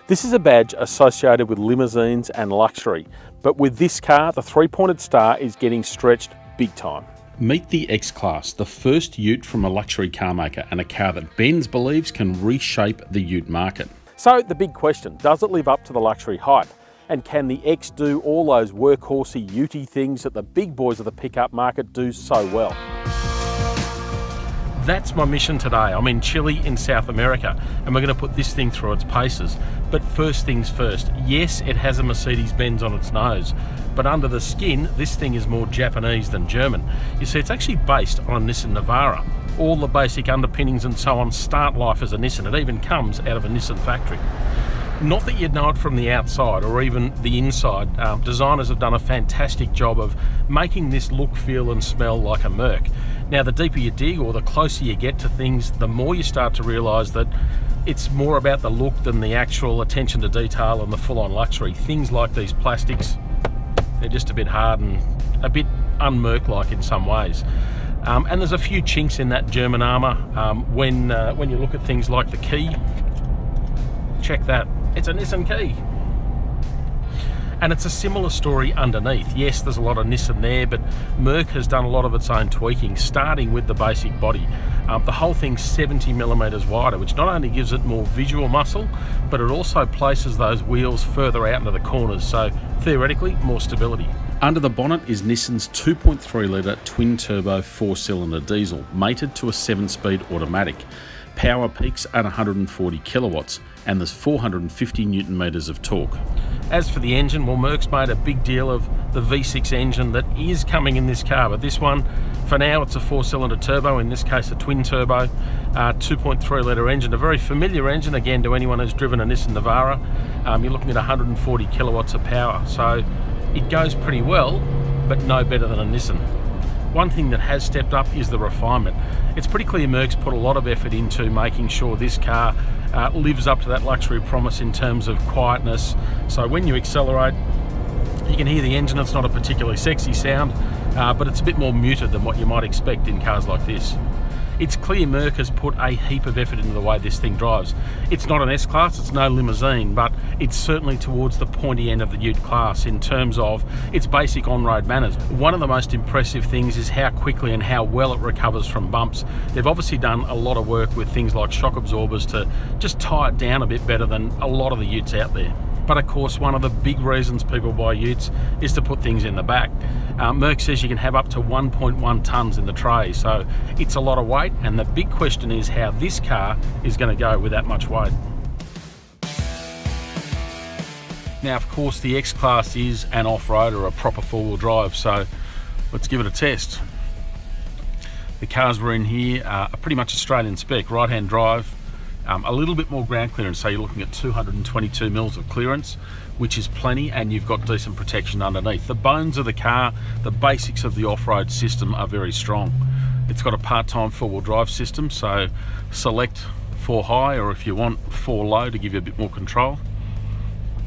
This is a badge associated with limousines and luxury, but with this car, the three-pointed star is getting stretched big time. Meet the X Class, the first ute from a luxury car maker, and a car that Benz believes can reshape the ute market. So the big question, does it live up to the luxury hype? And can the X do all those workhorsey, ute-y things that the big boys of the pickup market do so well? That's my mission today. I'm in Chile in South America and we're going to put this thing through its paces. But first things first, yes, it has a Mercedes-Benz on its nose, but under the skin, this thing is more Japanese than German. You see, it's actually based on a Nissan Navara. All the basic underpinnings and so on start life as a Nissan. It even comes out of a Nissan factory. Not that you'd know it from the outside or even the inside. Designers have done a fantastic job of making this look, feel and smell like a Merc. Now, the deeper you dig or the closer you get to things, the more you start to realise that it's more about the look than the actual attention to detail and the full-on luxury. Things like these plastics, they're just a bit hard and a bit un-Merc-like in some ways. And there's a few chinks in that German armour. When you look at things like the key, check that. It's a Nissan key. And it's a similar story underneath. Yes, there's a lot of Nissan there, but Merc has done a lot of its own tweaking, starting with the basic body. The whole thing's 70 millimeters wider, which not only gives it more visual muscle, but it also places those wheels further out into the corners, so theoretically, more stability. Under the bonnet is Nissan's 2.3 litre twin-turbo 4-cylinder diesel, mated to a 7-speed automatic. Power peaks at 140 kilowatts, and there's 450 newton meters of torque. As for the engine, well, Merc's made a big deal of the V6 engine that is coming in this car, but this one, for now, it's a 4-cylinder turbo, in this case a twin turbo, 2.3 litre engine, a very familiar engine, again, to anyone who's driven a Nissan Navara. You're looking at 140 kilowatts of power, so it goes pretty well, but no better than a Nissan. One thing that has stepped up is the refinement. It's pretty clear Merc's put a lot of effort into making sure this car lives up to that luxury promise in terms of quietness. So when you accelerate, you can hear the engine. It's not a particularly sexy sound, but it's a bit more muted than what you might expect in cars like this. It's clear Merc has put a heap of effort into the way this thing drives. It's not an S Class, it's no limousine, but it's certainly towards the pointy end of the ute class in terms of its basic on-road manners. One of the most impressive things is how quickly and how well it recovers from bumps. They've obviously done a lot of work with things like shock absorbers to just tie it down a bit better than a lot of the utes out there. But of course, one of the big reasons people buy utes is to put things in the back. Merc says you can have up to 1.1 tonnes in the tray, so it's a lot of weight, and the big question is how this car is going to go with that much weight. Now, of course, the X Class is an off-roader, a proper four-wheel drive, so let's give it a test. The cars we're in here are pretty much Australian spec, right-hand drive. A little bit more ground clearance, so you're looking at 222 mils of clearance, which is plenty, and you've got decent protection underneath. The bones of the car, the basics of the off-road system are very strong. It's got a part-time four-wheel drive system, so select 4 high, or if you want 4 low to give you a bit more control.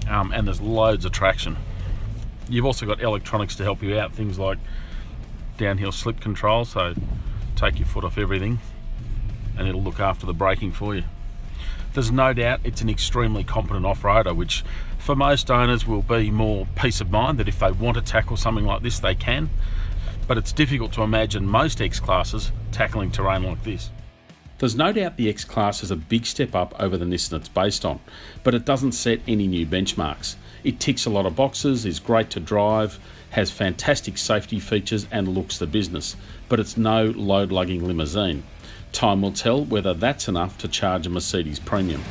And there's loads of traction. You've also got electronics to help you out, things like downhill slip control, so take your foot off everything and it'll look after the braking for you. There's no doubt it's an extremely competent off-roader, which for most owners will be more peace of mind that if they want to tackle something like this, they can. But it's difficult to imagine most X Classes tackling terrain like this. There's no doubt the X Class is a big step up over the Nissan it's based on, but it doesn't set any new benchmarks. It ticks a lot of boxes, is great to drive, has fantastic safety features and looks the business, but it's no load-lugging limousine. Time will tell whether that's enough to charge a Mercedes premium.